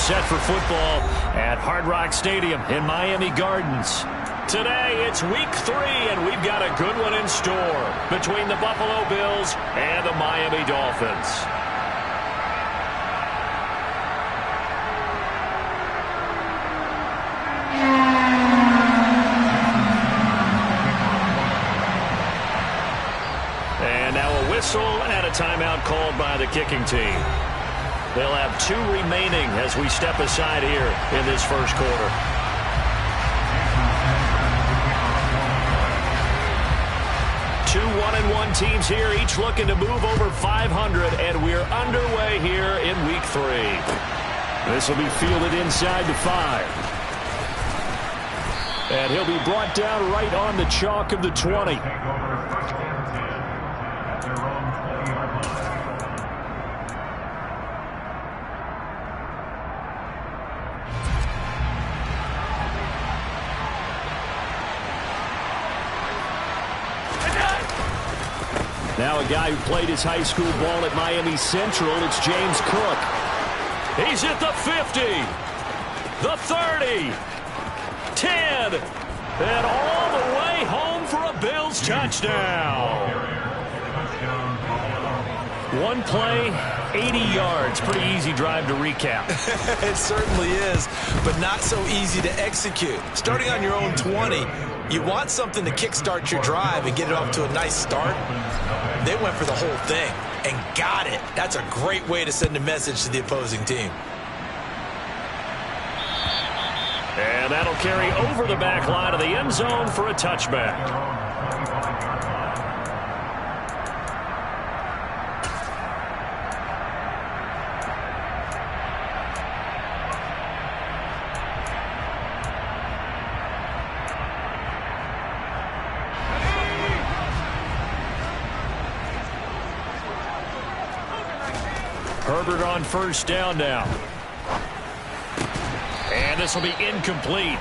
set for football at Hard Rock Stadium in Miami Gardens. Today, it's week 3, and we've got a good one in store between the Buffalo Bills and the Miami Dolphins. And now a whistle and a timeout called by the kicking team. They'll have 2 remaining as we step aside here in this first quarter. Two 1-1 teams here, each looking to move over 500, and we're underway here in week 3. This will be fielded inside the 5. And he'll be brought down right on the chalk of the 20. Now a guy who played his high school ball at Miami Central, it's James Cook. He's at the 50, the 30, 10, and all the way home for a Bills touchdown. One play, 80 yards. Pretty easy drive to recap. It certainly is, but not so easy to execute. Starting on your own 20, you want something to kickstart your drive and get it off to a nice start. They went for the whole thing and got it. That's a great way to send a message to the opposing team. And that'll carry over the back line of the end zone for a touchback. Herbert on first down now. And this will be incomplete.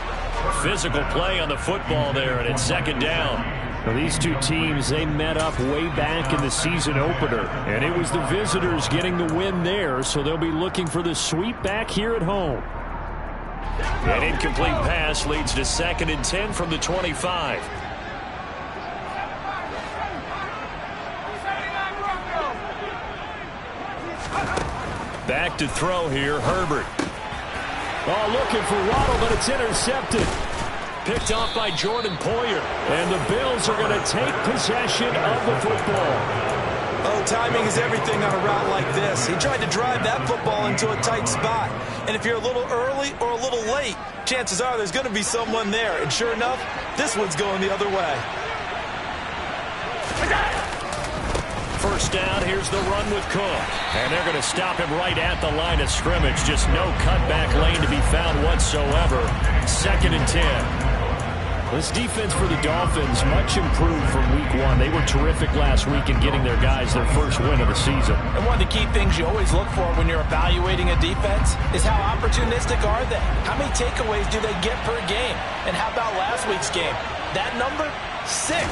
Physical play on the football there, and it's second down. Now, these two teams, they met up way back in the season opener, and it was the visitors getting the win there, so they'll be looking for the sweep back here at home. An incomplete pass leads to 2nd and 10 from the 25. Back to throw here, Herbert. Oh, looking for Waddle, but it's intercepted. Picked off by Jordan Poyer. And the Bills are going to take possession of the football. Oh, timing is everything on a route like this. He tried to drive that football into a tight spot. And if you're a little early or a little late, chances are there's going to be someone there. And sure enough, this one's going the other way. First down, here's the run with Cook. And they're going to stop him right at the line of scrimmage. Just no cutback lane to be found whatsoever. 2nd and 10. This defense for the Dolphins, much improved from week 1. They were terrific last week in getting their guys their first win of the season. And one of the key things you always look for when you're evaluating a defense is how opportunistic are they? How many takeaways do they get per game? And how about last week's game? That number? 6.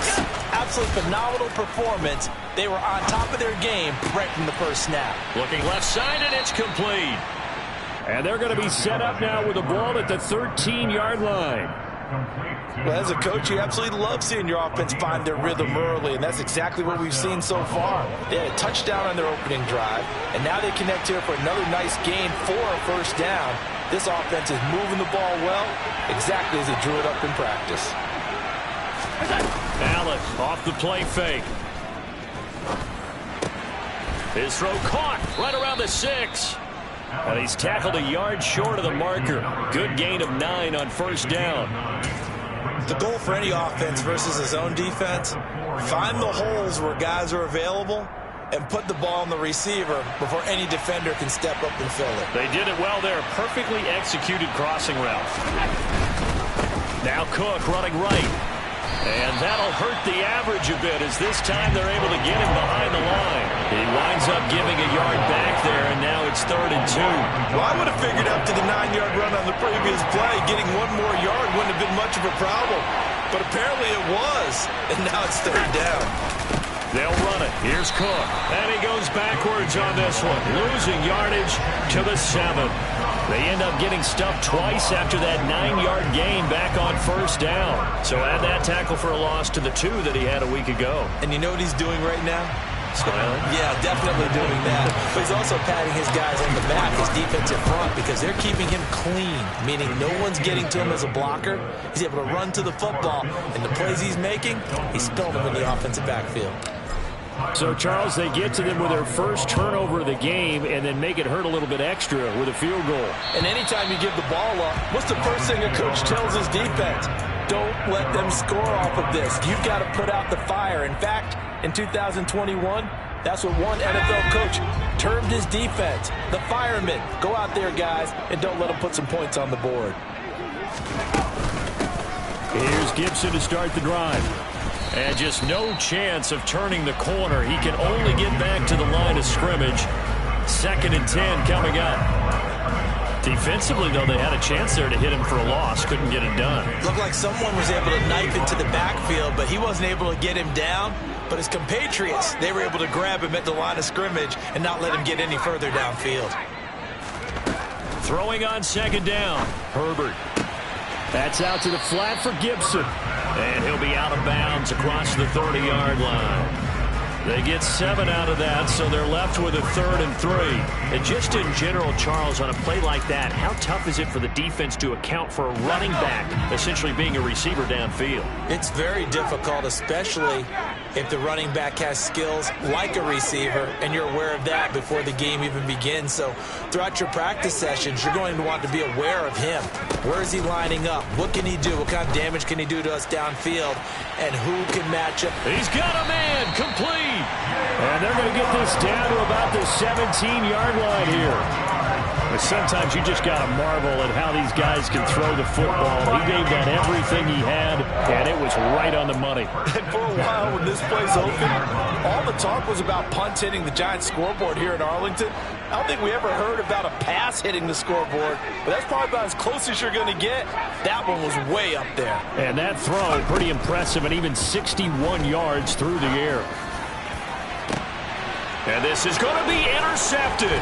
Absolutely phenomenal performance. They were on top of their game right from the first snap. Looking left side, and it's complete. And they're going to be set up now with the ball at the 13-yard line. Well, as a coach, you absolutely love seeing your offense find their rhythm early, and that's exactly what we've seen so far. They had a touchdown on their opening drive, and now they connect here for another nice gain for a first down. This offense is moving the ball well, exactly as they drew it up in practice. Allen off the play fake. His throw caught right around the 6. And he's tackled a yard short of the marker. Good gain of 9 on first down. The goal for any offense versus his own defense, find the holes where guys are available and put the ball on the receiver before any defender can step up and fill it. They did it well there. Perfectly executed crossing route. Now Cook running right. And that'll hurt the average a bit as this time they're able to get him behind the line. He winds up giving a yard back there, and now it's 3rd and 2. Well, I would have figured up to the 9-yard run on the previous play. Getting one more yard wouldn't have been much of a problem. But apparently it was, and now it's 3rd down. They'll run it. Here's Cook. And he goes backwards on this one, losing yardage to the 7. They end up getting stuffed twice after that 9-yard gain back on first down. So add that tackle for a loss to the 2 that he had a week ago. And you know what he's doing right now? Smiling? Yeah, definitely doing that. But he's also patting his guys on the back, his defensive front, because they're keeping him clean, meaning no one's getting to him as a blocker. He's able to run to the football, and the plays he's making, he's spilling them in the offensive backfield. So, Charles, they get to them with their first turnover of the game and then make it hurt a little bit extra with a field goal. And anytime you give the ball up, what's the first thing a coach tells his defense? Don't let them score off of this. You've got to put out the fire. In fact, in 2021, that's what one NFL coach termed his defense. The firemen. Go out there, guys, and don't let them put some points on the board. Here's Gibson to start the drive. And just no chance of turning the corner. He can only get back to the line of scrimmage. 2nd and 10 coming up. Defensively, though, they had a chance there to hit him for a loss. Couldn't get it done. Looked like someone was able to knife into the backfield, but he wasn't able to get him down. But his compatriots, they were able to grab him at the line of scrimmage and not let him get any further downfield. Throwing on 2nd down. Herbert. That's out to the flat for Gibson. And he'll be out of bounds across the 30-yard line. They get 7 out of that, so they're left with a 3rd and 3. And just in general, Charles, on a play like that, how tough is it for the defense to account for a running back essentially being a receiver downfield? It's very difficult, especially if the running back has skills like a receiver, and you're aware of that before the game even begins. So throughout your practice sessions, you're going to want to be aware of him. Where is he lining up? What can he do? What kind of damage can he do to us downfield? And who can match up? He's got a man complete. And they're going to get this down to about the 17-yard line here. But sometimes you just got to marvel at how these guys can throw the football. He gave that everything he had, and it was right on the money. And for a while when this play's open, all the talk was about punts hitting the Giants scoreboard here in Arlington. I don't think we ever heard about a pass hitting the scoreboard, but that's probably about as close as you're going to get. That one was way up there. And that throw, pretty impressive, and even 61 yards through the air. And this is going to be intercepted.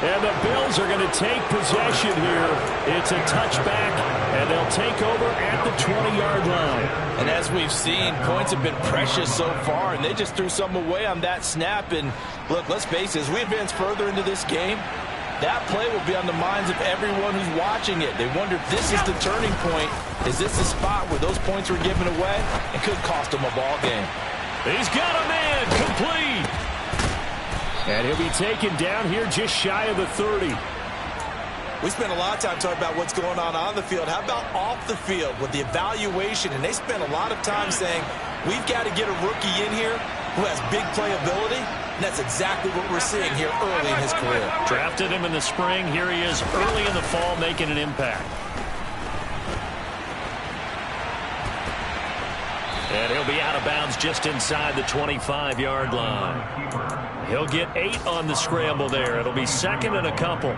And the Bills are going to take possession here. It's a touchback, and they'll take over at the 20-yard line. And as we've seen, points have been precious so far, and they just threw some away on that snap. And look, let's face it, as we advance further into this game, that play will be on the minds of everyone who's watching it. They wonder if this is the turning point. Is this the spot where those points were given away? It could cost them a ball game. He's got a man complete. And he'll be taken down here just shy of the 30. We spent a lot of time talking about what's going on the field. How about off the field with the evaluation? And they spent a lot of time saying, we've got to get a rookie in here who has big playability. And that's exactly what we're seeing here early in his career. Drafted him in the spring. Here he is early in the fall making an impact. And he'll be out of bounds just inside the 25-yard line. He'll get 8 on the scramble there. It'll be 2nd and a couple.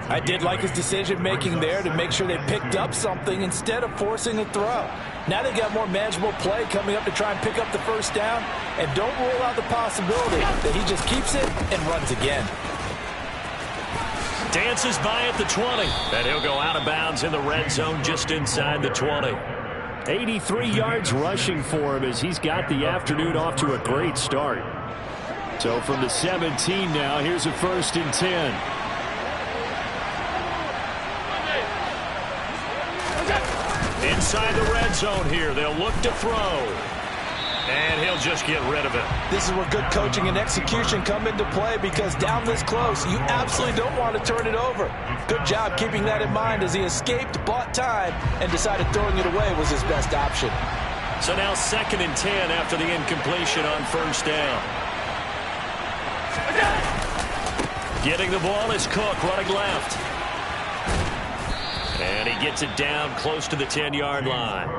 I did like his decision-making there to make sure they picked up something instead of forcing a throw. Now they got more manageable play coming up to try and pick up the first down. And don't rule out the possibility that he just keeps it and runs again. Dances by at the 20. And he'll go out of bounds in the red zone just inside the 20. 83 yards rushing for him as he's got the afternoon off to a great start. So from the 17 now, here's a 1st and 10. Inside the red zone here, they'll look to throw. And he'll just get rid of it. This is where good coaching and execution come into play, because down this close, you absolutely don't want to turn it over. Good job keeping that in mind as he escaped, bought time, and decided throwing it away was his best option. So now 2nd and 10 after the incompletion on first down. Getting the ball is Cook running left. And he gets it down close to the 10-yard line.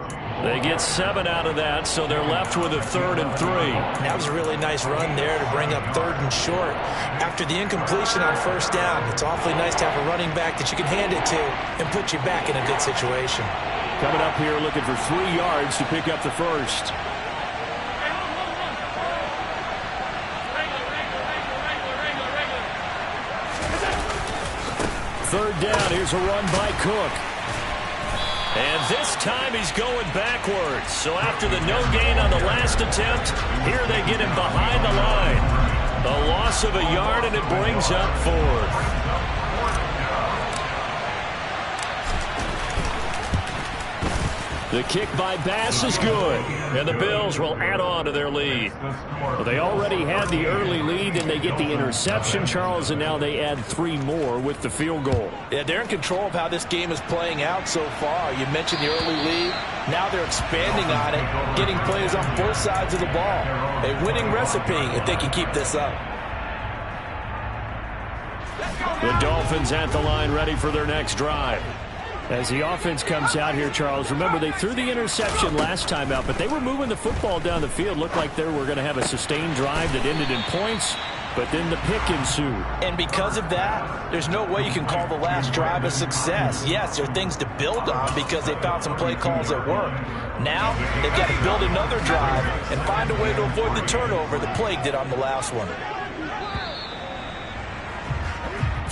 They get 7 out of that, so they're left with a 3rd and 3. That was a really nice run there to bring up 3rd and short. After the incompletion on first down, it's awfully nice to have a running back that you can hand it to and put you back in a good situation. Coming up here looking for 3 yards to pick up the first. third down, here's a run by Cook. And this time he's going backwards. So after the no gain on the last attempt, here they get him behind the line. A loss of a yard, and it brings up fourth. The kick by Bass is good, and the Bills will add on to their lead. Well, they already had the early lead, and they get the interception, Charles, and now they add 3 more with the field goal. Yeah, they're in control of how this game is playing out so far. You mentioned the early lead. Now they're expanding on it, getting plays on both sides of the ball. A winning recipe if they can keep this up. The Dolphins at the line, ready for their next drive. As the offense comes out here, Charles, remember they threw the interception last time out, but they were moving the football down the field. Looked like they were going to have a sustained drive that ended in points, but then the pick ensued. And because of that, there's no way you can call the last drive a success. Yes, there are things to build on because they found some play calls that work. Now, they've got to build another drive and find a way to avoid the turnover the Plague did on the last one.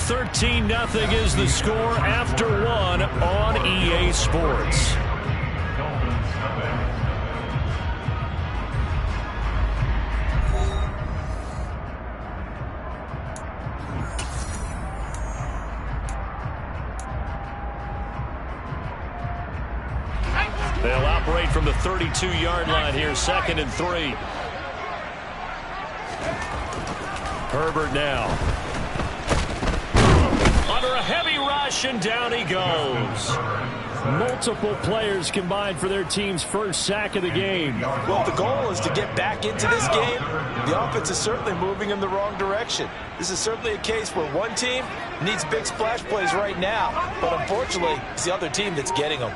13-0 is the score after 1 on EA Sports. They'll operate from the 32-yard line here, 2nd and 3. Herbert now. Under a heavy rush, and down he goes. Multiple players combined for their team's first sack of the game. Well, the goal is to get back into this game. The offense is certainly moving in the wrong direction. This is certainly a case where one team needs big splash plays right now, but unfortunately, it's the other team that's getting them.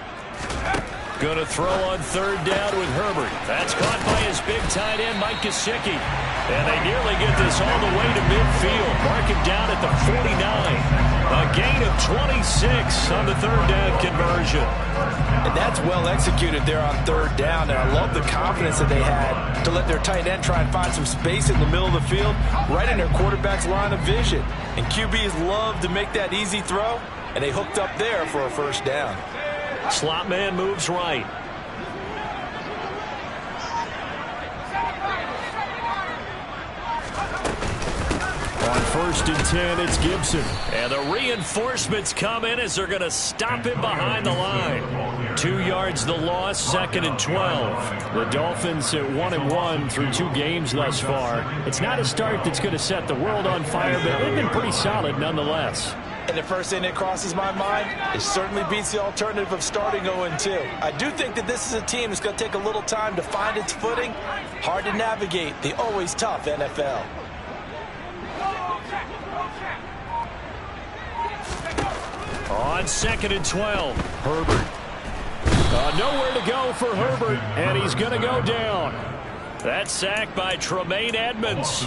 Going to throw on 3rd down with Herbert. That's caught by his big tight end, Mike Gesicki. And they nearly get this all the way to midfield. Mark him down at the 49. A gain of 26 on the 3rd down conversion. And that's well executed there on 3rd down. And I love the confidence that they had to let their tight end try and find some space in the middle of the field, right in their quarterback's line of vision. And QBs love to make that easy throw, and they hooked up there for a 1st down. Slot man moves right. On 1st and 10, it's Gibson. And the reinforcements come in as they're going to stop him behind the line. 2 yards the loss, 2nd and 12. The Dolphins at 1-1 through 2 games thus far. It's not a start that's going to set the world on fire, but they've been pretty solid nonetheless. And the first thing that crosses my mind, it certainly beats the alternative of starting 0-2. I do think that this is a team that's going to take a little time to find its footing. Hard to navigate the always tough NFL. On 2nd and 12, Herbert. Nowhere to go for Herbert, and he's going to go down. That sack by Tremaine Edmonds.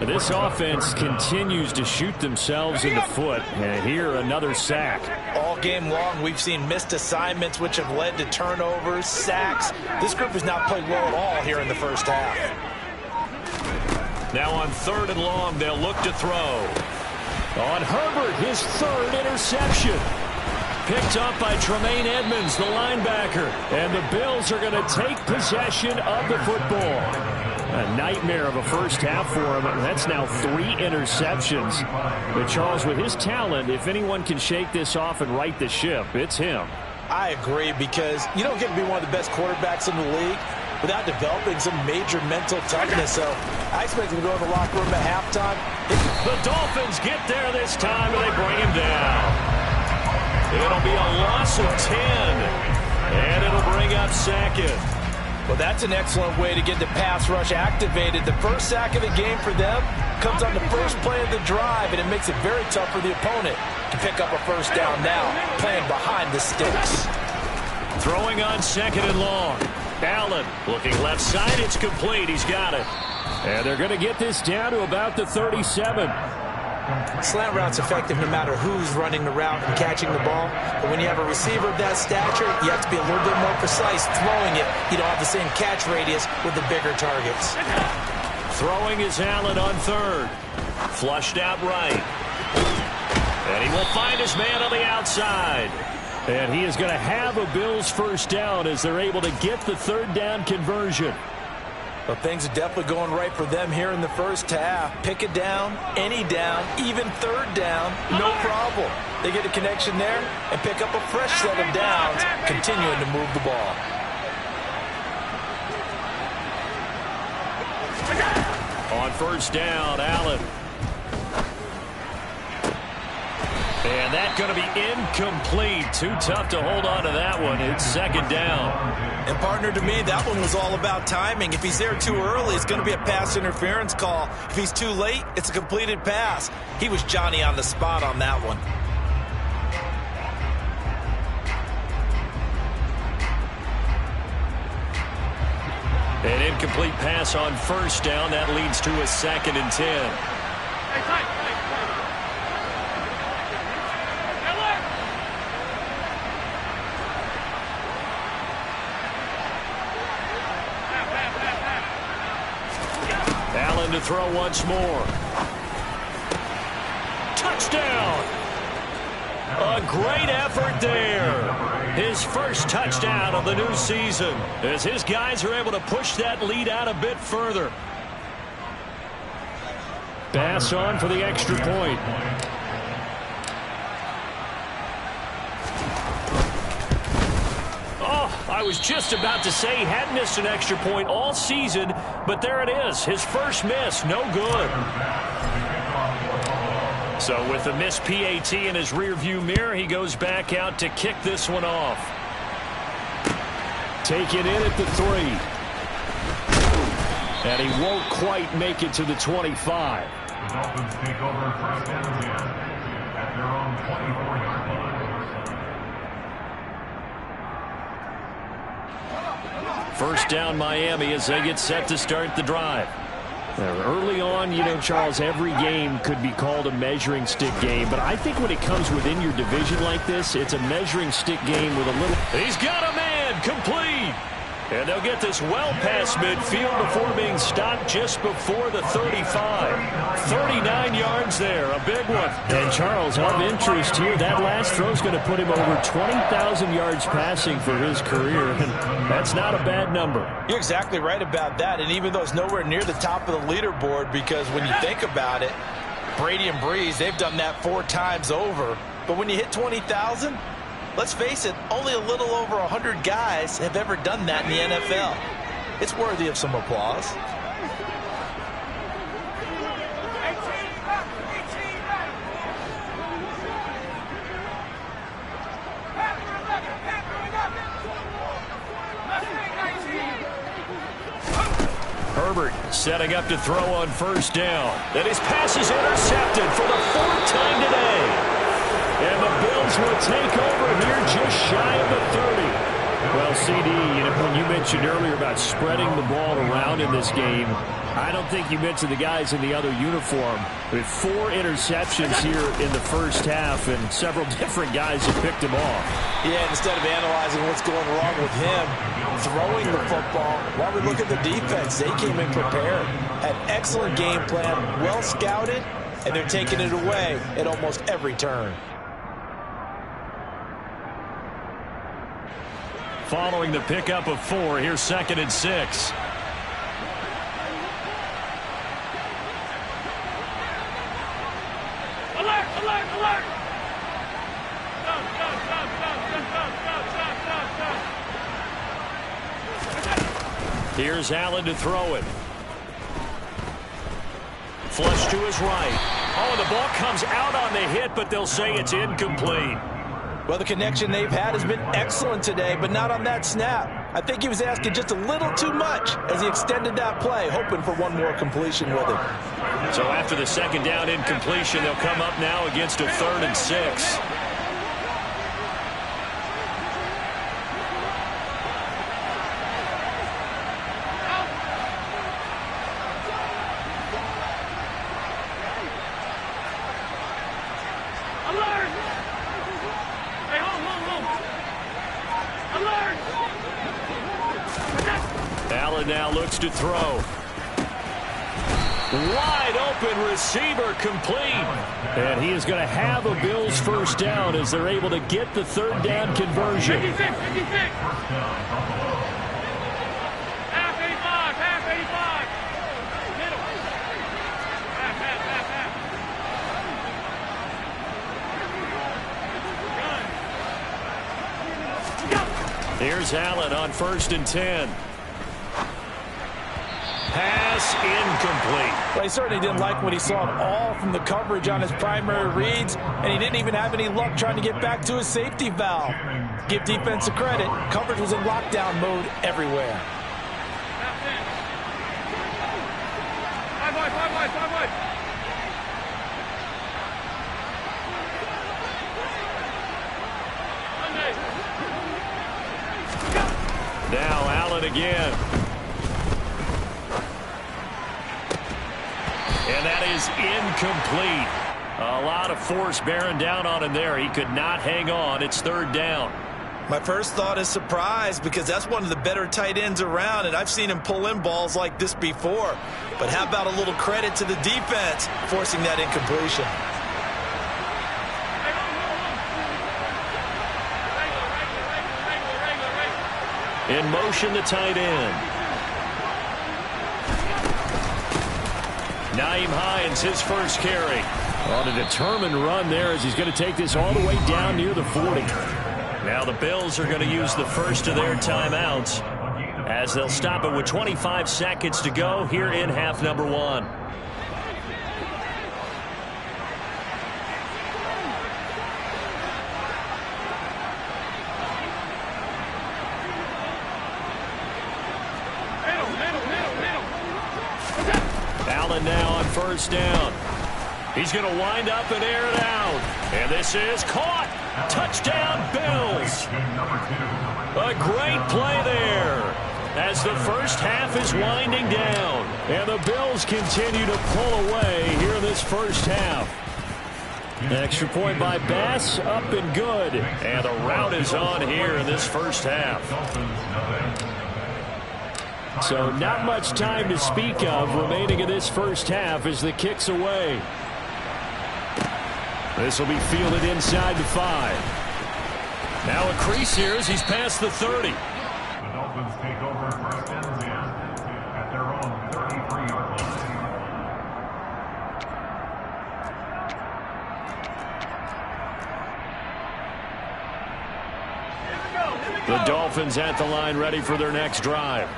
This offense continues to shoot themselves in the foot. And here, another sack. All game long, we've seen missed assignments, which have led to turnovers, sacks. This group has not played well at all here in the first half. Now on 3rd and long, they'll look to throw. On Herbert, his 3rd interception. Picked up by Tremaine Edmonds, the linebacker. And the Bills are going to take possession of the football. A nightmare of a first half for him. That's now 3 interceptions. But Charles, with his talent, if anyone can shake this off and right the ship, it's him. I agree, because you don't get to be one of the best quarterbacks in the league without developing some major mental toughness. So I expect him to go in the locker room at halftime. The Dolphins get there this time, and they bring him down. It'll be a loss of 10, and it'll bring up 2nd. Well, that's an excellent way to get the pass rush activated. The first sack of the game for them comes on the first play of the drive, and it makes it very tough for the opponent to pick up a 1st down now, playing behind the sticks. Throwing on 2nd and long. Allen looking left side. It's complete. He's got it. And they're going to get this down to about the 37. Slant route's effective no matter who's running the route and catching the ball. But when you have a receiver of that stature, you have to be a little bit more precise throwing it. You don't have the same catch radius with the bigger targets. Throwing is Allen on 3rd. Flushed out right. And he will find his man on the outside. And he is going to have a Bills first down as they're able to get the third down conversion. Well, things are definitely going right for them here in the first half. Pick it down, any down, even third down, no problem. They get a connection there and pick up a fresh set of downs, continuing to move the ball. On first down, Allen. And that's going to be incomplete. Too tough to hold on to that one. It's second down. And, partner, to me, that one was all about timing. If he's there too early, it's going to be a pass interference call. If he's too late, it's a completed pass. He was Johnny on the spot on that one. An incomplete pass on first down. That leads to a 2nd and 10. Allen to throw once more. Touchdown! A great effort there. His first touchdown of the new season as his guys are able to push that lead out a bit further. Pass on for the extra point. I was just about to say he hadn't missed an extra point all season, but there it is. His first miss, no good. So with the missed PAT in his rearview mirror, he goes back out to kick this one off. Taken in at the 3. And he won't quite make it to the 25. The Dolphins take over first and 10 at their own 24-yard line. First down Miami as they get set to start the drive. Early on, you know, Charles, every game could be called a measuring stick game. But I think when it comes within your division like this, it's a measuring stick game with a little... He's got a man, complete. And they'll get this well past midfield before being stopped just before the 35. 39 yards there, a big one. And Charles, of interest here, that last throw is going to put him over 20,000 yards passing for his career. And that's not a bad number. You're exactly right about that. And even though it's nowhere near the top of the leaderboard, because when you think about it, Brady and Breeze, they've done that 4 times over. But when you hit 20,000, let's face it, only a little over 100 guys have ever done that in the NFL. It's worthy of some applause. Herbert setting up to throw on first down. And his pass is intercepted for the 4th time today. And the Bills will take over here just shy of the 30. Well, CD, you know, when you mentioned earlier about spreading the ball around in this game, I don't think you mentioned the guys in the other uniform. With 4 interceptions here in the first half, and several different guys have picked him off. Yeah, instead of analyzing what's going wrong with him, throwing the football, while we look at the defense, they came in prepared. Had excellent game plan, well scouted, and they're taking it away at almost every turn. Following the pickup of 4, here's 2nd and 6. Alert, alert, alert! Here's Allen to throw it. Flush to his right. Oh, and the ball comes out on the hit, but they'll say it's incomplete. Well, the connection they've had has been excellent today, but not on that snap. I think he was asking just a little too much as he extended that play, hoping for one more completion with it. So after the 2nd down incompletion, they'll come up now against a 3rd and 6. Allen now looks to throw. Wide open receiver complete. And he is going to have a Bills first down as they're able to get the third down conversion. 56. Half 85. Middle. Half. Here's Allen on 1st and 10. Pass incomplete. Well, he certainly didn't like what he saw at all from the coverage on his primary reads, and he didn't even have any luck trying to get back to his safety valve. Give defense a credit. Coverage was in lockdown mode everywhere. Five wide. Now Allen again. And that is incomplete. A lot of force bearing down on him there. He could not hang on. It's third down. My first thought is surprise, because that's one of the better tight ends around, and I've seen him pull in balls like this before. But how about a little credit to the defense forcing that incompletion? In motion, the tight end. Nyheim Hines, his first carry. On a determined run there as he's going to take this all the way down near the 40. Now the Bills are going to use the first of their timeouts as they'll stop it with 25 seconds to go here in half number 1. Allen now on 1st down. He's going to wind up and air it out. And this is caught. Touchdown, Bills. A great play there as the first half is winding down. And the Bills continue to pull away here in this first half. Extra point by Bass, up and good. And the rout is on here in this first half. So not much time to speak of remaining in this first half as the kick's away. This will be fielded inside the 5. Now a crease here as he's past the 30. The Dolphins take over 1st and 10 at their own 33-yard line. The Dolphins at the line ready for their next drive.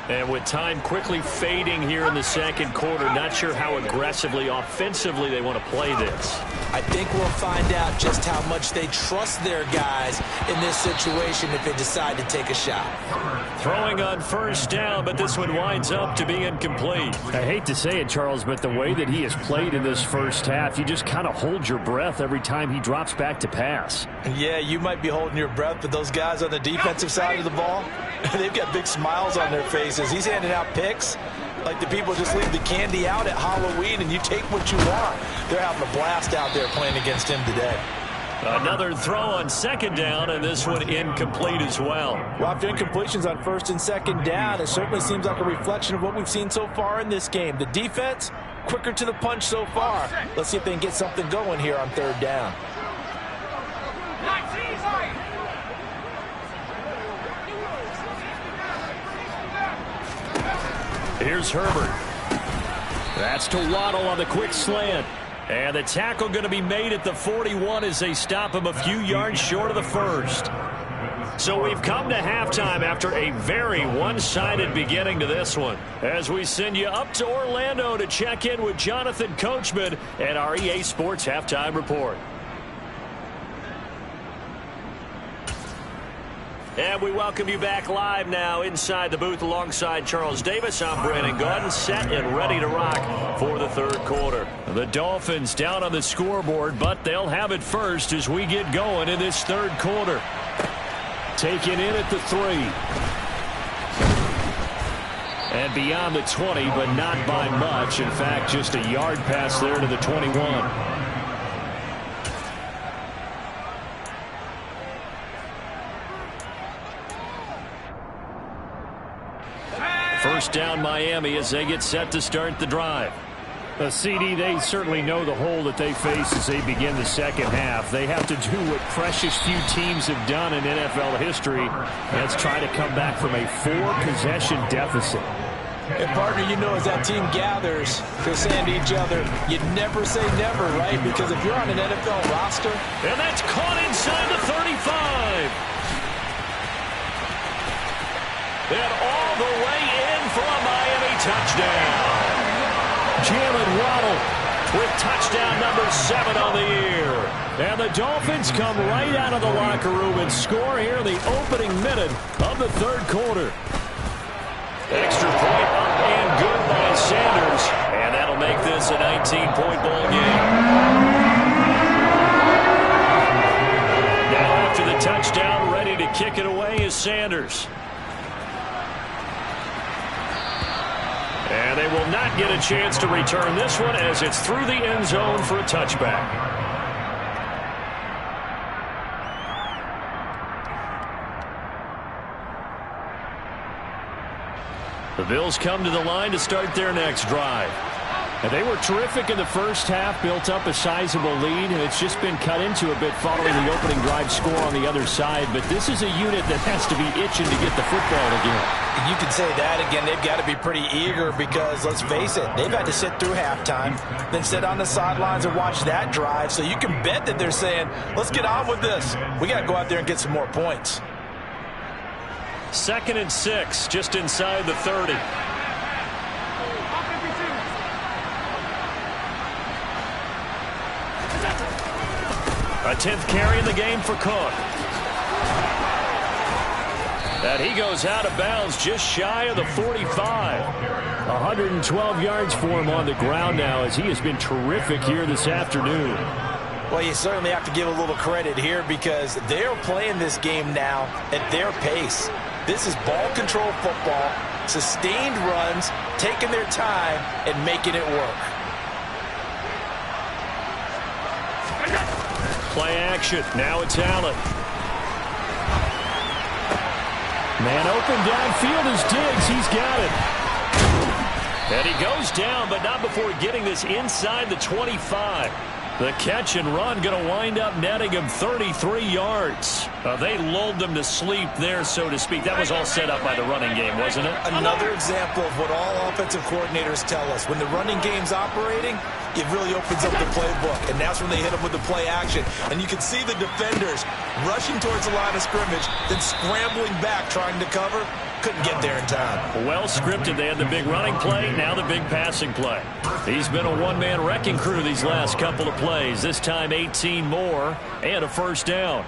And with time quickly fading here in the second quarter, not sure how aggressively, offensively they want to play this. I think we'll find out just how much they trust their guys in this situation if they decide to take a shot. Throwing on 1st down, but this one winds up to be incomplete. I hate to say it, Charles, but the way that he has played in this first half, you just kind of hold your breath every time he drops back to pass. Yeah, you might be holding your breath, but those guys on the defensive side of the ball, they've got big smiles on their faces. He's handing out picks like the people just leave the candy out at Halloween and you take what you want. They're having a blast out there playing against him today. Another throw on 2nd down, and this one incomplete as well. Well, after incompletions on 1st and 2nd down, it certainly seems like a reflection of what we've seen so far in this game. The defense, quicker to the punch so far. Let's see if they can get something going here on 3rd down. Here's Herbert. That's to Waddle on the quick slant. And the tackle going to be made at the 41 as they stop him a few yards short of the 1st. So we've come to halftime after a very one-sided beginning to this one. As we send you up to Orlando to check in with Jonathan Coachman at our EA Sports Halftime Report. And we welcome you back live now inside the booth alongside Charles Davis. I'm Brandon Gaudin, set and ready to rock for the 3rd quarter. The Dolphins down on the scoreboard, but they'll have it first as we get going in this 3rd quarter. Taken in at the 3. And beyond the 20, but not by much. In fact, just a yard pass there to the 21. First down Miami as they get set to start the drive. CD, they certainly know the hole that they face as they begin the second half. They have to do what precious few teams have done in NFL history. Let's try to come back from a 4-possession deficit. And partner, you know, as that team gathers, they're saying to each other, you never say never, right? Because if you're on an NFL roster. And that's caught inside the 35. And all the way in for a Miami touchdown. Jalen Waddle with touchdown number 7 on the year. And the Dolphins come right out of the locker room and score here in the opening minute of the third quarter. Extra point up and good by Sanders. And that'll make this a 19-point ball game. Now after the touchdown, ready to kick it away is Sanders. And they will not get a chance to return this one as it's through the end zone for a touchback. The Bills come to the line to start their next drive. And they were terrific in the first half, built up a sizable lead, and it's just been cut into a bit following the opening drive score on the other side. But this is a unit that has to be itching to get the football again. You can say that again. They've got to be pretty eager because, let's face it, they've had to sit through halftime, then sit on the sidelines and watch that drive. So you can bet that they're saying, let's get on with this. We got to go out there and get some more points. 2nd and 6, just inside the 30. A 10th carry in the game for Cook. And he goes out of bounds just shy of the 45. 112 yards for him on the ground now as he has been terrific here this afternoon. Well, you certainly have to give a little credit here because they're playing this game now at their pace. This is ball control football, sustained runs, taking their time and making it work. Play action. Now it's Allen. Man open downfield is Diggs. He's got it. And he goes down, but not before getting this inside the 25. The catch and run going to wind up netting him 33 yards. They lulled them to sleep there, so to speak. That was all set up by the running game, wasn't it? Another example of what all offensive coordinators tell us. When the running game's operating, it really opens up the playbook. And that's when they hit them with the play action. And you can see the defenders rushing towards the line of scrimmage, then scrambling back, trying to cover. Couldn't get there in time. Well scripted. They had the big running play, now the big passing play. He's been a one-man wrecking crew these last couple of plays. This time 18 more and a first down.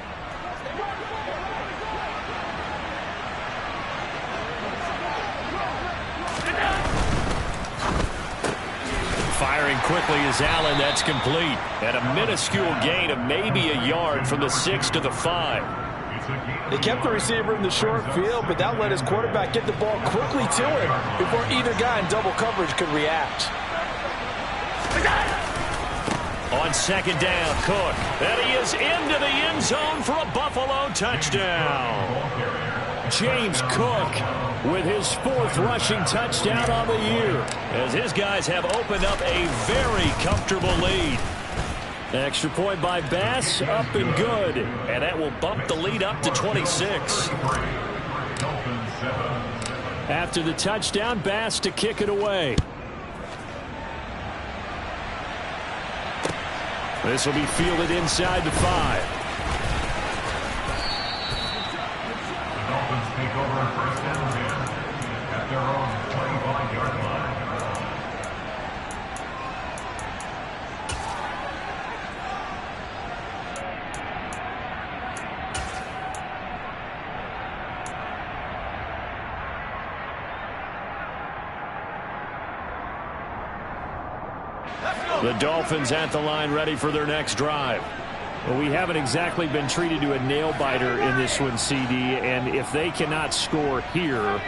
Firing quickly is Allen. That's complete. And a minuscule gain of maybe a yard from the 6 to the 5. They kept the receiver in the short field, but that let his quarterback get the ball quickly to him before either guy in double coverage could react. On second down, Cook. And he is into the end zone for a Buffalo touchdown. James Cook with his 4th rushing touchdown on the year as his guys have opened up a very comfortable lead. Extra point by Bass, up and good. And that will bump the lead up to 26. After the touchdown, Bass to kick it away. This will be fielded inside the 5. The Dolphins take over 1st and 10 at their own 25-yard line. The Dolphins at the line ready for their next drive. Well, we haven't exactly been treated to a nail-biter in this one, CD, and if they cannot score here,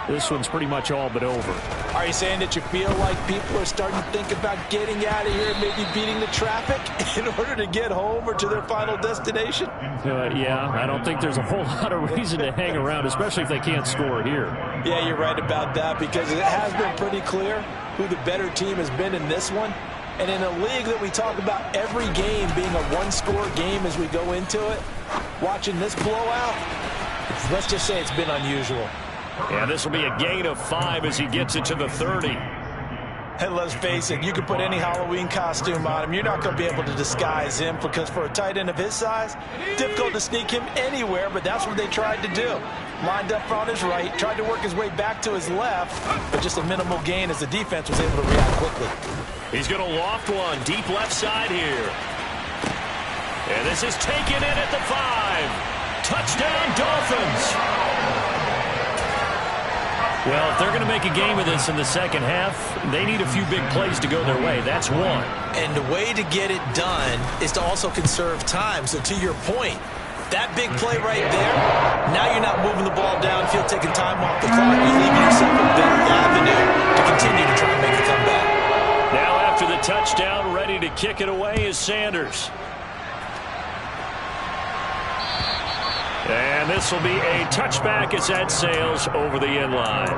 this one's pretty much all but over. Are you saying that you feel like people are starting to think about getting out of here and maybe beating the traffic in order to get home or to their final destination? Yeah, I don't think there's a whole lot of reason to hang around, especially if they can't score here. Yeah, you're right about that, because it has been pretty clear who the better team has been in this one. And in a league that we talk about every game being a one-score game as we go into it, watching this blowout, let's just say it's been unusual. Yeah, this will be a gain of 5 as he gets it to the 30. And let's face it, you can put any Halloween costume on him. You're not going to be able to disguise him, because for a tight end of his size, difficult to sneak him anywhere, but that's what they tried to do. Lined up on his right, tried to work his way back to his left, but just a minimal gain as the defense was able to react quickly. He's going to loft one deep left side here. And this is taken in at the 5. Touchdown, Dolphins. Well, if they're going to make a game of this in the second half, they need a few big plays to go their way. That's one. And the way to get it done is to also conserve time. So to your point, that big play right there, now you're not moving the ball downfield, taking time off the clock. You're leaving yourself a better avenue to continue to try and make a comeback. Now after the touchdown, ready to kick it away is Sanders. And this will be a touchback as that sails over the end line.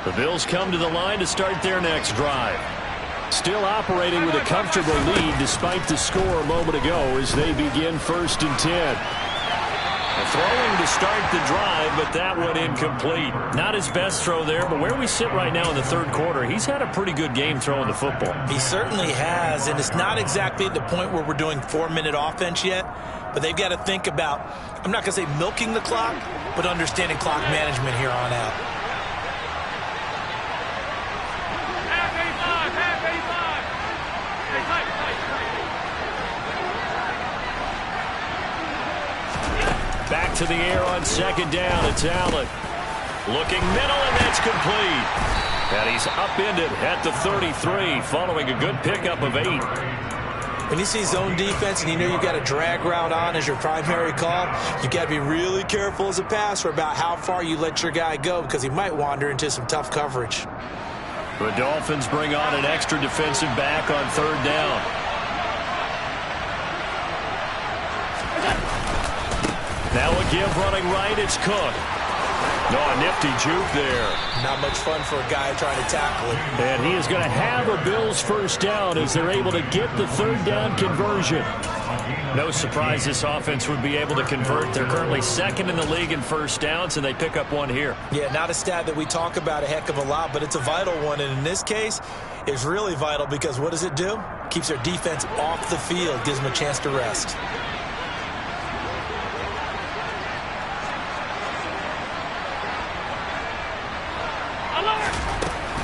The Bills come to the line to start their next drive. Still operating with a comfortable lead despite the score a moment ago as they begin 1st and 10. Throwing to start the drive, but that one incomplete. Not his best throw there, but where we sit right now in the third quarter, he's had a pretty good game throwing the football. He certainly has, and it's not exactly at the point where we're doing 4-minute offense yet, but they've got to think about, I'm not going to say milking the clock, but understanding clock management here on out. Back to the air on 2nd down. It's Allen. Looking middle, and that's complete. And he's upended at the 33, following a good pickup of 8. When you see zone defense and you know you've got a drag route on as your primary call, you've got to be really careful as a passer about how far you let your guy go, because he might wander into some tough coverage. The Dolphins bring on an extra defensive back on 3rd down. Now a give running right, it's Cook. No, a nifty juke there. Not much fun for a guy trying to tackle it. And he is going to have a Bills 1st down as they're able to get the 3rd down conversion. No surprise this offense would be able to convert. They're currently 2nd in the league in 1st downs, and they pick up one here. Yeah, not a stat that we talk about a heck of a lot, but it's a vital one. And in this case, it's really vital, because what does it do? Keeps their defense off the field, gives them a chance to rest.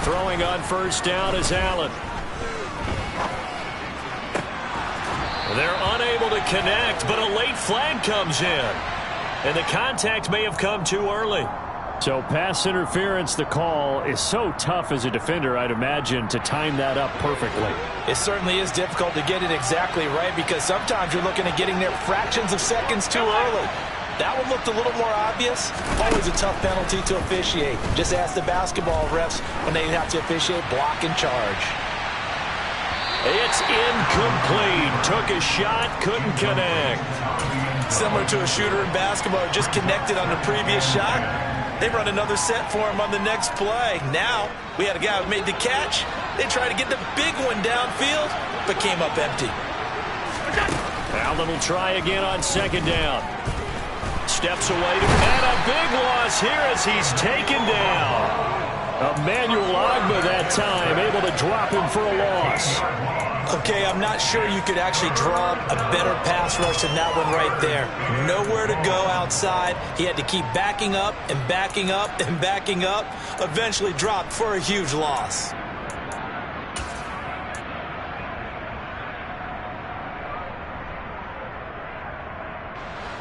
Throwing on 1st down is Allen. They're unable to connect, but a late flag comes in. And the contact may have come too early. So pass interference, the call, is so tough as a defender, I'd imagine, to time that up perfectly. It certainly is difficult to get it exactly right, because sometimes you're looking at getting there fractions of seconds too early. That one looked a little more obvious. Always a tough penalty to officiate. Just ask the basketball refs when they have to officiate block and charge. It's incomplete. Took a shot, couldn't connect. Similar to a shooter in basketball who just connected on the previous shot. They run another set for him on the next play. Now, we had a guy who made the catch. They tried to get the big one downfield, but came up empty. Allen will try again on 2nd down. Steps away, and a big loss here as he's taken down. Emmanuel Ogbah that time, able to drop him for a loss. Okay, I'm not sure you could actually draw a better pass rush than that one right there. Nowhere to go outside. He had to keep backing up and backing up and backing up. Eventually dropped for a huge loss.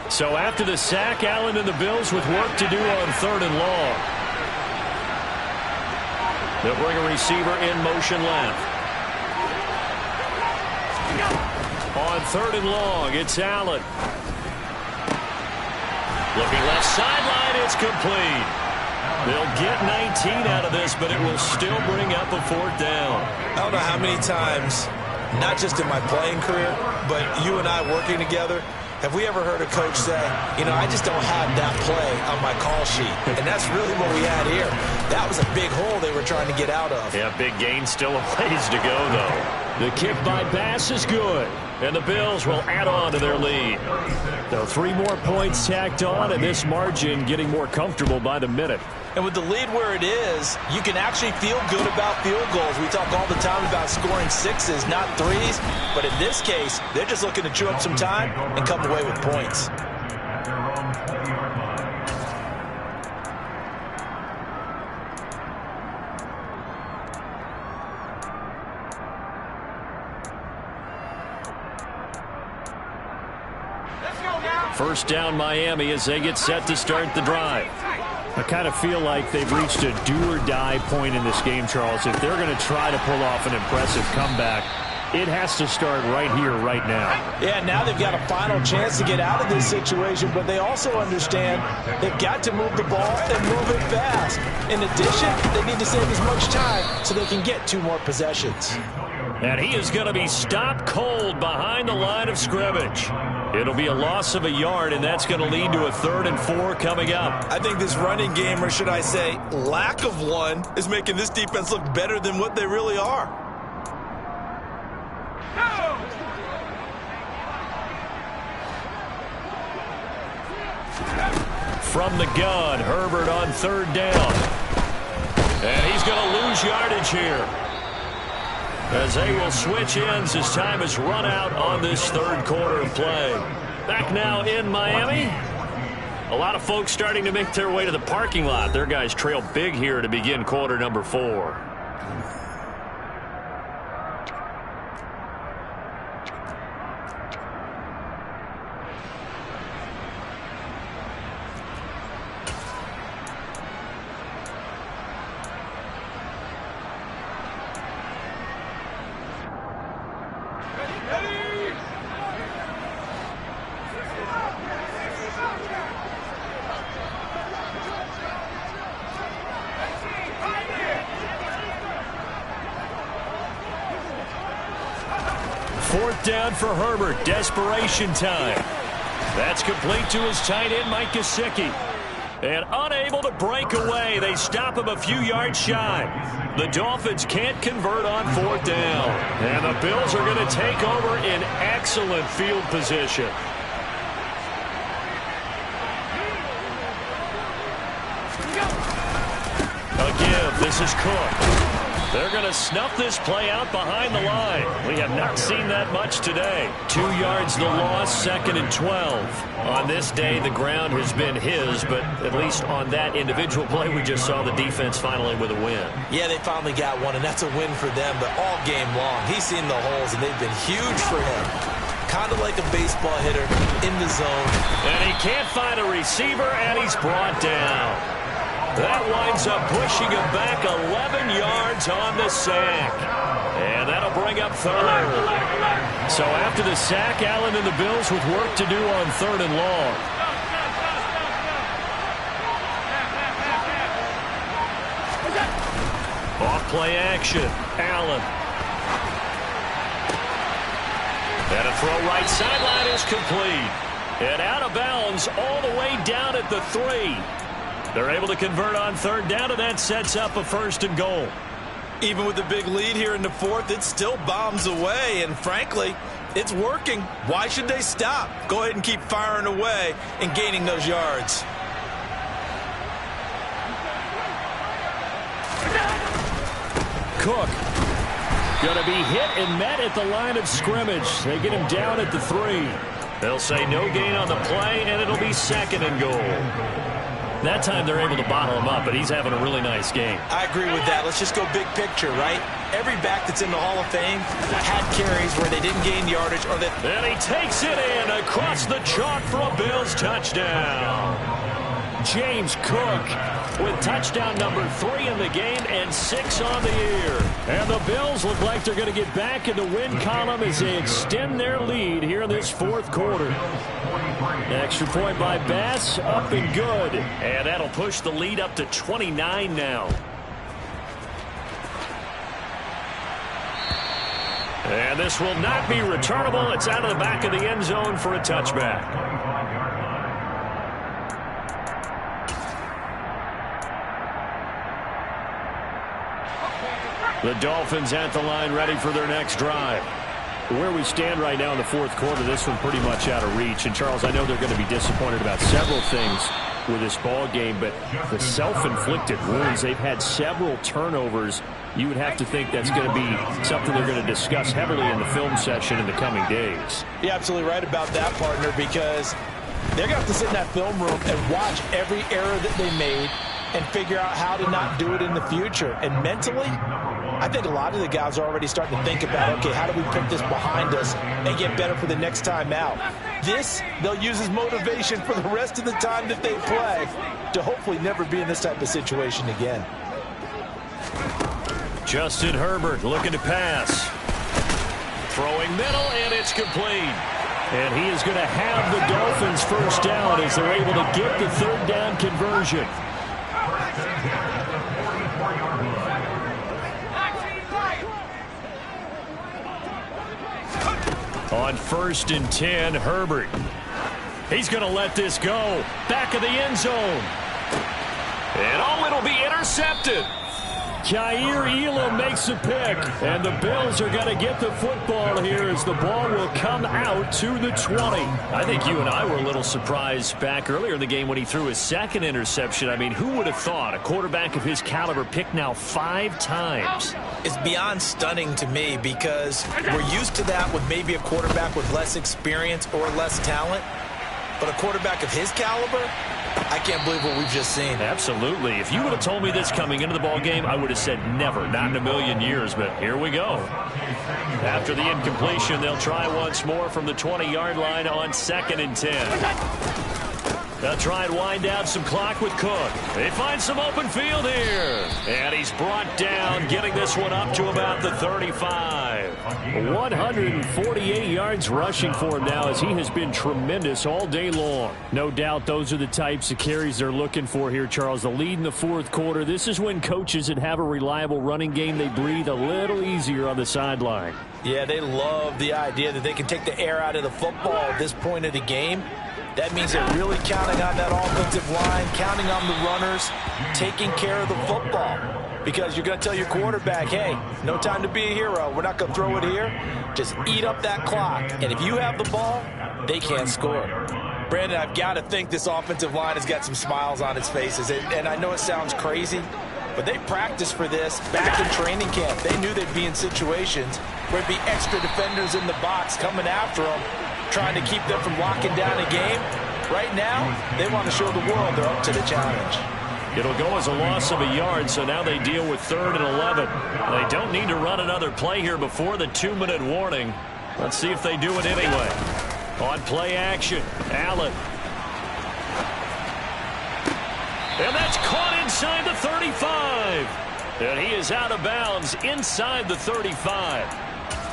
So after the sack, Allen and the Bills with work to do on 3rd and long. They'll bring a receiver in motion left. On 3rd and long, it's Allen. Looking left sideline, it's complete. They'll get 19 out of this, but it will still bring up a 4th down. I don't know how many times, not just in my playing career, but you and I working together, have we ever heard a coach say, you know, I just don't have that play on my call sheet. And that's really what we had here. That was a big hole they were trying to get out of. Yeah, big gain, still a ways to go, though. The kick by Bass is good, and the Bills will add on to their lead. So 3 more points tacked on, and this margin getting more comfortable by the minute. And with the lead where it is, you can actually feel good about field goals. We talk all the time about scoring 6s, not 3s. But in this case, they're just looking to chew up some time and come away with points. At their own 20-yard line. First down Miami as they get set to start the drive. I kind of feel like they've reached a do-or-die point in this game, Charles. If they're going to try to pull off an impressive comeback, it has to start right here, right now. Yeah, now they've got a final chance to get out of this situation, but they also understand they've got to move the ball and move it fast. In addition, they need to save as much time so they can get 2 more possessions. And he is going to be stopped cold behind the line of scrimmage. It'll be a loss of a yard, and that's going to lead to a 3rd and 4 coming up. I think this running game, or should I say lack of one, is making this defense look better than what they really are. From the gun, Herbert on 3rd down. And he's going to lose yardage here, as they will switch ends as time is run out on this 3rd quarter of play. Back now in Miami. A lot of folks starting to make their way to the parking lot. Their guys trail big here to begin quarter number 4. Down for Herbert. Desperation time. That's complete to his tight end, Mike Gesicki. And unable to break away. They stop him a few yards shy. The Dolphins can't convert on 4th down. And the Bills are going to take over in excellent field position. Again, this is Cook. They're going to snuff this play out behind the line. We have not seen that much today. 2 yards the loss, 2nd and 12. On this day, the ground has been his, but at least on that individual play, we just saw the defense finally with a win. Yeah, they finally got one, and that's a win for them, but all game long, he's seen the holes, and they've been huge for him. Kind of like a baseball hitter in the zone. And he can't find a receiver, and he's brought down. That winds up pushing him back 11 yards on the sack. And that'll bring up 3rd. So after the sack, Allen and the Bills with work to do on 3rd and long. Off play action. Allen. And a throw right sideline is complete. And out of bounds all the way down at the 3. They're able to convert on 3rd down, and that sets up a 1st and goal. Even with the big lead here in the 4th, it still bombs away, and frankly, it's working. Why should they stop? Go ahead and keep firing away and gaining those yards. Cook going to be hit and met at the line of scrimmage. They get him down at the 3. They'll say no gain on the play, and it'll be 2nd and goal. That time they're able to bottle him up, but he's having a really nice game. I agree with that. Let's just go big picture, right? Every back that's in the Hall of Fame had carries where they didn't gain yardage. And he takes it in across the chalk for a Bills touchdown. James Cook with touchdown number 3 in the game and 6 on the year. And the Bills look like they're going to get back in the win column as they extend their lead here in this fourth quarter. Extra point by Bass, up and good. And that'll push the lead up to 29 now. And this will not be returnable. It's out of the back of the end zone for a touchback. The Dolphins at the line, ready for their next drive. Where we stand right now in the fourth quarter, this one pretty much out of reach. And, Charles, I know they're going to be disappointed about several things with this ball game, but the self-inflicted wounds, they've had several turnovers. You would have to think that's going to be something they're going to discuss heavily in the film session in the coming days. You're absolutely right about that, partner, because they're going to have to sit in that film room and watch every error that they made and figure out how to not do it in the future. And mentally, I think a lot of the guys are already starting to think about, okay, how do we put this behind us and get better for the next time out? This, they'll use as motivation for the rest of the time that they play to hopefully never be in this type of situation again. Justin Herbert looking to pass. Throwing middle, and it's complete. And he is going to have the Dolphins first down as they're able to get the third down conversion. On 1st and 10, Herbert. He's going to let this go. Back of the end zone. And it'll be intercepted. Jair Elam makes a pick, and the Bills are going to get the football here as the ball will come out to the 20. I think you and I were a little surprised back earlier in the game when he threw his second interception. I mean, who would have thought a quarterback of his caliber picked now 5 times? It's beyond stunning to me because we're used to that with maybe a quarterback with less experience or less talent. But a quarterback of his caliber, I can't believe what we've just seen. Absolutely. If you would have told me this coming into the ball game, I would have said never, not in a million years, but here we go. After the incompletion, they'll try once more from the 20-yard line on 2nd and 10. They'll try and wind down some clock with Cook. They find some open field here. And he's brought down, getting this one up to about the 35. 148 yards rushing for him now as he has been tremendous all day long. No doubt those are the types of carries they're looking for here, Charles. The lead in the fourth quarter. This is when coaches that have a reliable running game, they breathe a little easier on the sideline. Yeah, they love the idea that they can take the air out of the football at this point of the game. That means they're really counting on that offensive line, counting on the runners, taking care of the football. Because you're going to tell your quarterback, hey, no time to be a hero. We're not going to throw it here. Just eat up that clock. And if you have the ball, they can't score. Brandon, I've got to think this offensive line has got some smiles on its faces. And I know it sounds crazy, but they practiced for this back in training camp. They knew they'd be in situations where there'd be extra defenders in the box coming after them, trying to keep them from locking down a game. Right now, they want to show the world they're up to the challenge. It'll go as a loss of a yard, so now they deal with 3rd and 11. They don't need to run another play here before the 2-minute warning. Let's see if they do it anyway. On play action, Allen. And that's caught inside the 35. And he is out of bounds inside the 35.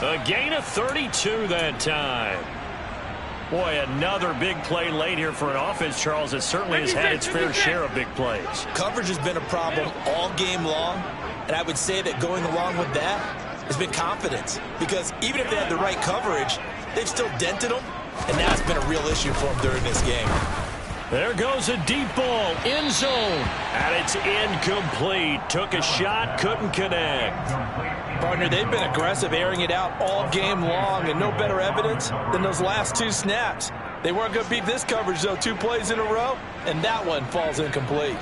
A gain of 32 that time. Boy, another big play late here for an offense, Charles, that certainly has had its fair share of big plays. Coverage has been a problem all game long, and I would say that going along with that has been confidence. Because even if they had the right coverage, they've still dented them, and that's been a real issue for them during this game. There goes a deep ball, end zone, and it's incomplete. Took a shot, couldn't connect. Partner, they've been aggressive, airing it out all game long, and no better evidence than those last 2 snaps. They weren't going to beat this coverage, though, 2 plays in a row, and that one falls incomplete.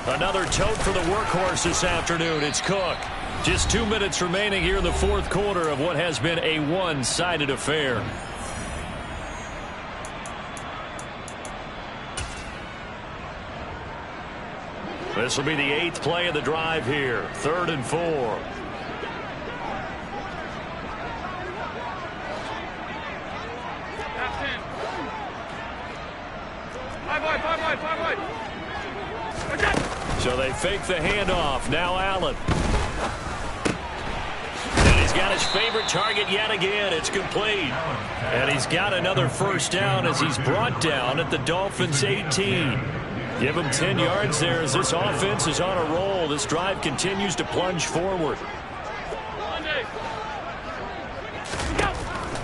Another tote for the workhorse this afternoon. It's Cook. Just 2 minutes remaining here in the fourth quarter of what has been a one-sided affair. This will be the 8th play of the drive here. 3rd and 4. So they fake the handoff. Now Allen. And he's got his favorite target yet again. It's complete. And he's got another first down as he's brought down at the Dolphins' 18. Give him 10 yards there as this offense is on a roll. This drive continues to plunge forward.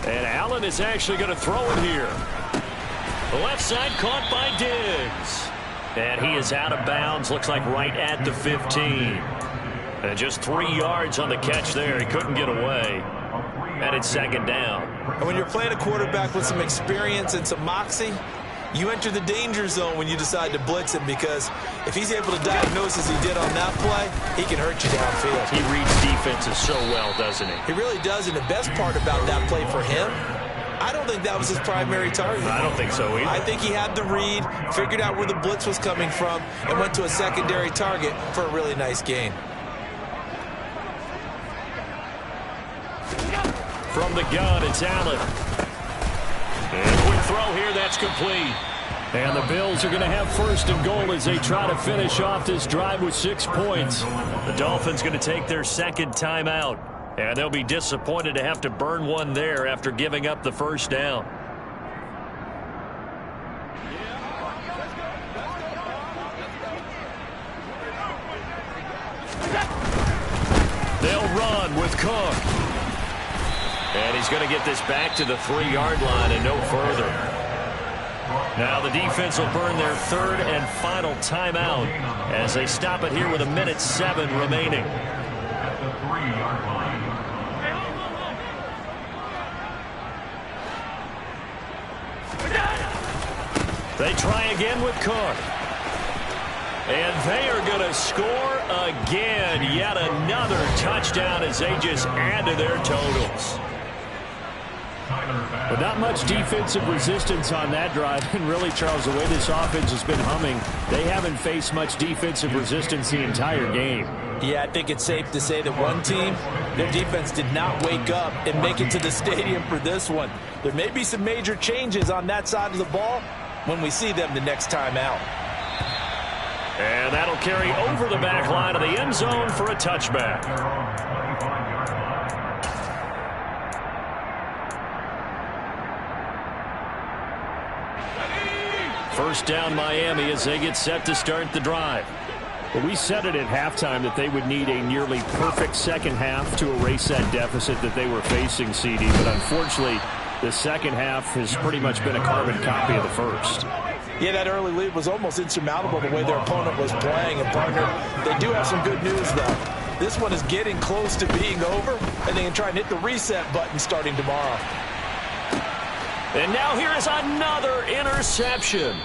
And Allen is actually going to throw it here. The left side caught by Diggs. And he is out of bounds. Looks like right at the 15. And just 3 yards on the catch there. He couldn't get away. And it's second down. And when you're playing a quarterback with some experience and some moxie, you enter the danger zone when you decide to blitz him, because if he's able to diagnose as he did on that play, he can hurt you downfield. He reads defenses so well, doesn't he? He really does, and the best part about that play for him, I don't think that was his primary target. I don't think so either. I think he had the read, figured out where the blitz was coming from, and went to a secondary target for a really nice gain. From the gun, it's Allen. And a quick throw here, that's complete. And the Bills are going to have first and goal as they try to finish off this drive with 6 points. The Dolphins going to take their second timeout. And they'll be disappointed to have to burn one there after giving up the first down. They'll run with Cook. And he's going to get this back to the 3-yard line and no further. Now the defense will burn their third and final timeout as they stop it here with 1:07 remaining. At the 3-yard line. They try again with Cook. And they are going to score again. Yet another touchdown as they just add to their totals. But not much defensive resistance on that drive. And really, Charles, the way this offense has been humming, they haven't faced much defensive resistance the entire game. Yeah, I think it's safe to say that one team, their defense did not wake up and make it to the stadium for this one. There may be some major changes on that side of the ball when we see them the next time out. And that'll carry over the back line of the end zone for a touchback. First down Miami as they get set to start the drive. Well, we said it at halftime that they would need a nearly perfect second half to erase that deficit that they were facing, CD. But unfortunately, the second half has pretty much been a carbon copy of the first. Yeah, that early lead was almost insurmountable the way their opponent was playing. And, partner, they do have some good news, though. This one is getting close to being over, and they can try and hit the reset button starting tomorrow. And now here is another interception.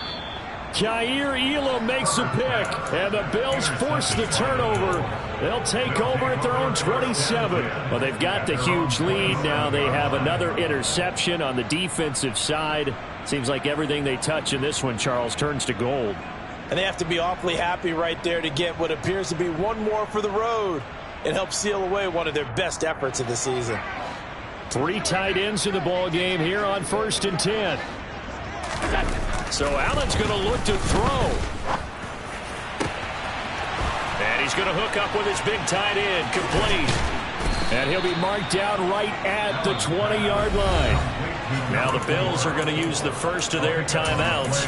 Jair Elam makes a pick, and the Bills force the turnover. They'll take over at their own 27. Well, they've got the huge lead. Now they have another interception on the defensive side. Seems like everything they touch in this one, Charles, turns to gold. And they have to be awfully happy right there to get what appears to be one more for the road and help seal away one of their best efforts of the season. 3 tight ends in the ball game here on 1st and 10. So Allen's going to look to throw. And he's going to hook up with his big tight end, complete. And he'll be marked down right at the 20-yard line. Now the Bills are going to use the first of their timeouts.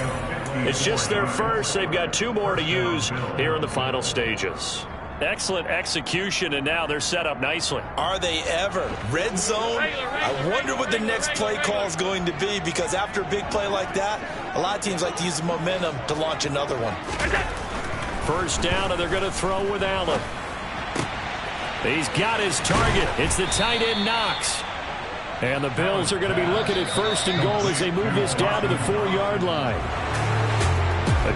It's just their first. They've got 2 more to use here in the final stages. Excellent execution, and now they're set up nicely. Are they ever? Red zone? I wonder what the next play call is going to be, because after a big play like that, a lot of teams like to use the momentum to launch another one. First down, and they're going to throw with Allen. He's got his target. It's the tight end Knox. And the Bills are going to be looking at 1st and goal as they move this down to the 4-yard line.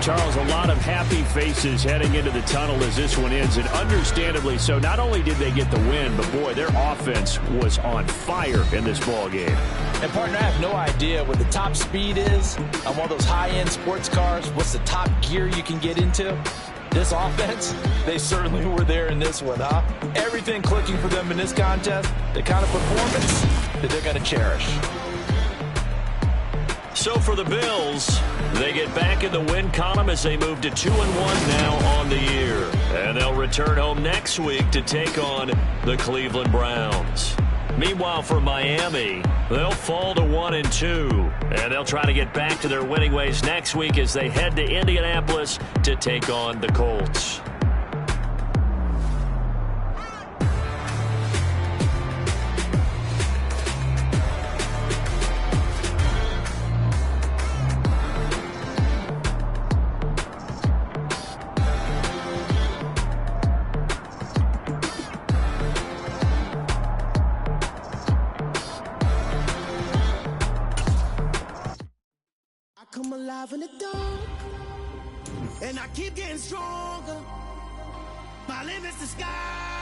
Charles, a lot of happy faces heading into the tunnel as this one ends, and understandably so. Not only did they get the win, but, boy, their offense was on fire in this ball game. And, partner, I have no idea what the top speed is on one of those high-end sports cars. What's the top gear you can get into? This offense, they certainly were there in this one, huh? Everything clicking for them in this contest, the kind of performance that they're going to cherish. So for the Bills, they get back in the win column as they move to 2-1 now on the year. And they'll return home next week to take on the Cleveland Browns. Meanwhile, for Miami, they'll fall to 1-2. And they'll try to get back to their winning ways next week as they head to Indianapolis to take on the Colts. Come alive in the dark, and I keep getting stronger. My limit's the sky.